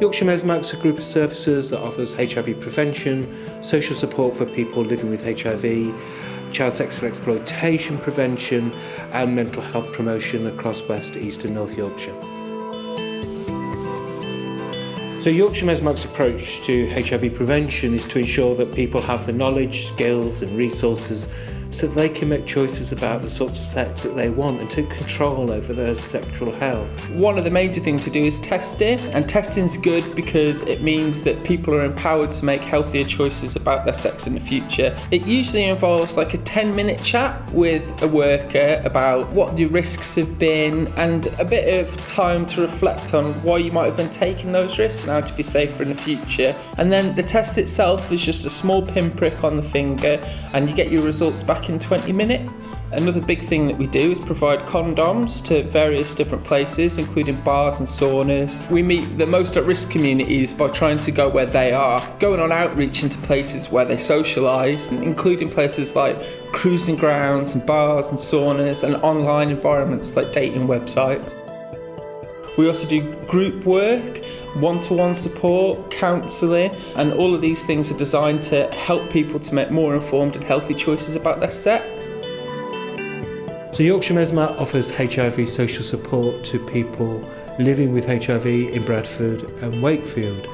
Yorkshire MESMAC is a group of services that offers HIV prevention, social support for people living with HIV, child sexual exploitation prevention and mental health promotion across West, East and North Yorkshire. So Yorkshire MESMAC's approach to HIV prevention is to ensure that people have the knowledge, skills and resources so that they can make choices about the sorts of sex that they want and take control over their sexual health. One of the major things we do is testing, and testing's good because it means that people are empowered to make healthier choices about their sex in the future. It usually involves like a 10-minute chat with a worker about what the risks have been and a bit of time to reflect on why you might have been taking those risks and how to be safer in the future. And then the test itself is just a small pinprick on the finger and you get your results back in 20 minutes. Another big thing that we do is provide condoms to various different places, including bars and saunas. We meet the most at-risk communities by trying to go where they are, going on outreach into places where they socialise, including places like cruising grounds and bars and saunas and online environments like dating websites. We also do group work, one-to-one support, counselling, and all of these things are designed to help people to make more informed and healthy choices about their sex. So Yorkshire MESMAC offers HIV social support to people living with HIV in Bradford and Wakefield,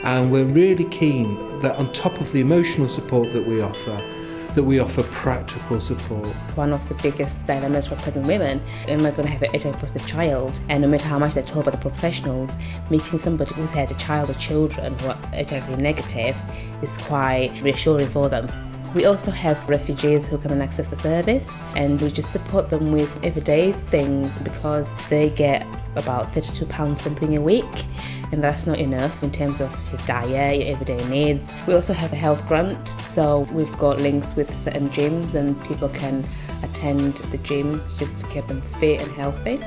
and we're really keen that on top of the emotional support that we offer practical support. One of the biggest dilemmas for pregnant women, am I going to have an HIV positive child? And no matter how much they're told by the professionals, meeting somebody who's had a child or children who are HIV negative is quite reassuring for them. We also have refugees who come and access the service, and we just support them with everyday things because they get about £32 something a week, and that's not enough in terms of your diet, your everyday needs. We also have a health grant, so we've got links with certain gyms and people can attend the gyms just to keep them fit and healthy.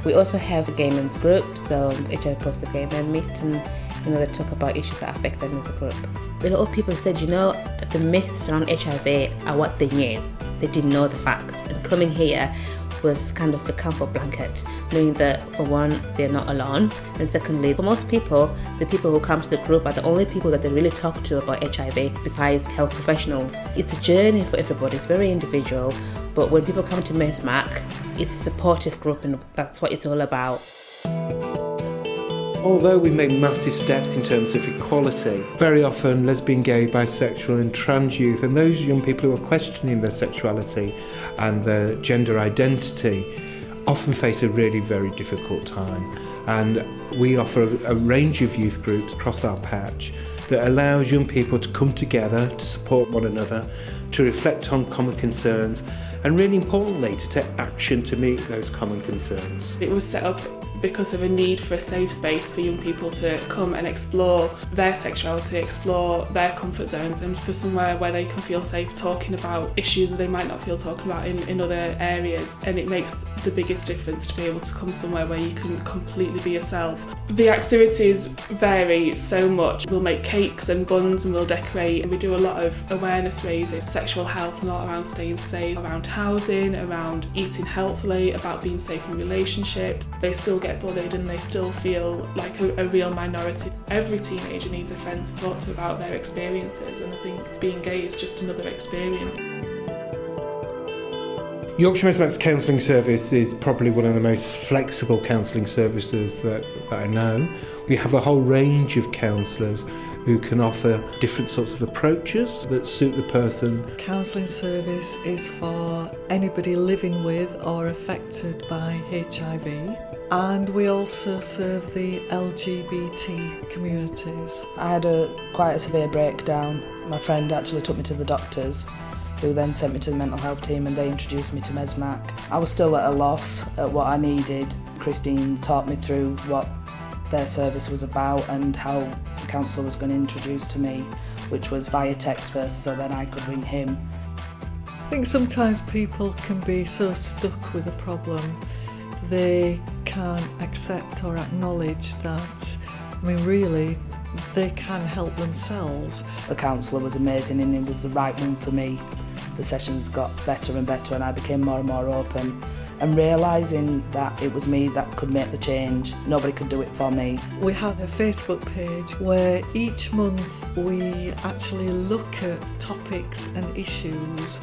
We also have a gay men's group, so HIV positive gay men meet and they talk about issues that affect them as a group. A lot of people said, the myths around HIV are what they knew. They didn't know the facts, and coming here was kind of a comfort blanket, knowing that for one, they're not alone, and secondly, for most people, the people who come to the group are the only people that they really talk to about HIV besides health professionals. It's a journey for everybody, it's very individual, but when people come to MESMAC, it's a supportive group and that's what it's all about. Although we make massive steps in terms of equality, very often lesbian, gay, bisexual and trans youth and those young people who are questioning their sexuality and their gender identity often face a really very difficult time. And we offer a range of youth groups across our patch that allows young people to come together, to support one another, to reflect on common concerns and really importantly to take action to meet those common concerns. It was set up because of a need for a safe space for young people to come and explore their sexuality, explore their comfort zones, and for somewhere where they can feel safe talking about issues that they might not feel talking about in other areas. And it makes the biggest difference to be able to come somewhere where you can completely be yourself. The activities vary so much. We'll make cakes and buns and we'll decorate, and we do a lot of awareness raising, sexual health and all around staying safe, around housing, around eating healthily, about being safe in relationships. They still get bullied and they still feel like a real minority. Every teenager needs a friend to talk to about their experiences, and I think being gay is just another experience. Yorkshire MESMAC's counselling service is probably one of the most flexible counselling services that I know. We have a whole range of counsellors who can offer different sorts of approaches that suit the person. Counselling service is for anybody living with or affected by HIV, and we also serve the LGBT communities. I had quite a severe breakdown. My friend actually took me to the doctors, who then sent me to the mental health team, and they introduced me to MESMAC. I was still at a loss at what I needed. Christine taught me through what their service was about and how the counsellor was going to introduce to me, which was via text first, so then I could ring him. I think sometimes people can be so stuck with a problem they can't accept or acknowledge that, really, they can help themselves. The counsellor was amazing and it was the right one for me. The sessions got better and better and I became more and more open and realising that it was me that could make the change. Nobody could do it for me. We have a Facebook page where each month we actually look at topics and issues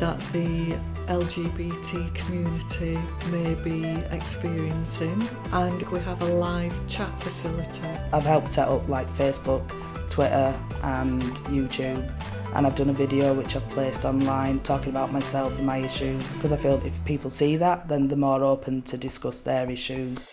that the LGBT community may be experiencing, and we have a live chat facility. I've helped set up like Facebook, Twitter and YouTube, and I've done a video which I've placed online talking about myself and my issues, because I feel if people see that, then they're more open to discuss their issues.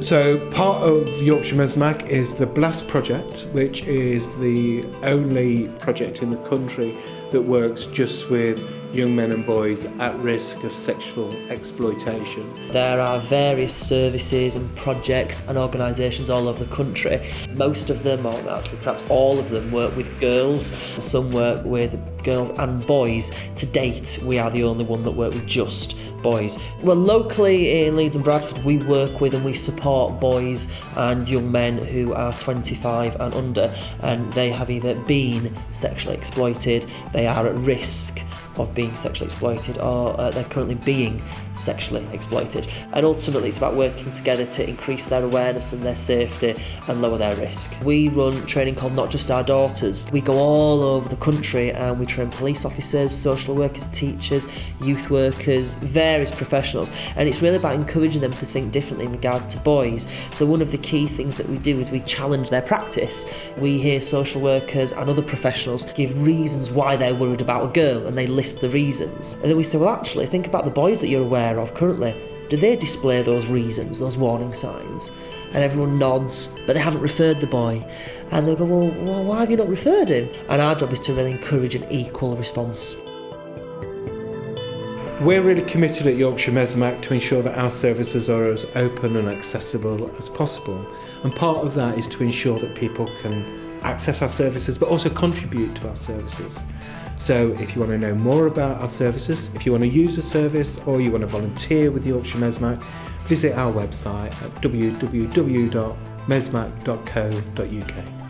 So part of Yorkshire MESMAC is the BLAST project, which is the only project in the country that works just with young men and boys at risk of sexual exploitation. There are various services and projects and organisations all over the country. Most of them, or actually perhaps all of them, work with girls. Some work with girls and boys. To date, we are the only one that work with just boys. Well, locally in Leeds and Bradford, we work with and we support boys and young men who are 25 and under, and they have either been sexually exploited, they are at risk of being sexually exploited, or they're currently being sexually exploited. And ultimately it's about working together to increase their awareness and their safety and lower their risk. We run training called Not Just Our Daughters. We go all over the country and we train police officers, social workers, teachers, youth workers, various professionals, and it's really about encouraging them to think differently in regards to boys. So one of the key things that we do is we challenge their practice. We hear social workers and other professionals give reasons why they're worried about a girl, and they list the reasons. And then we say, well, actually, think about the boys that you're aware of currently. Do they display those reasons, those warning signs? And everyone nods, but they haven't referred the boy. And they'll go, well, why have you not referred him? And our job is to really encourage an equal response. We're really committed at Yorkshire MESMAC to ensure that our services are as open and accessible as possible. And part of that is to ensure that people can access our services, but also contribute to our services. So if you want to know more about our services, if you want to use a service, or you want to volunteer with Yorkshire MESMAC, visit our website at www.mesmac.co.uk.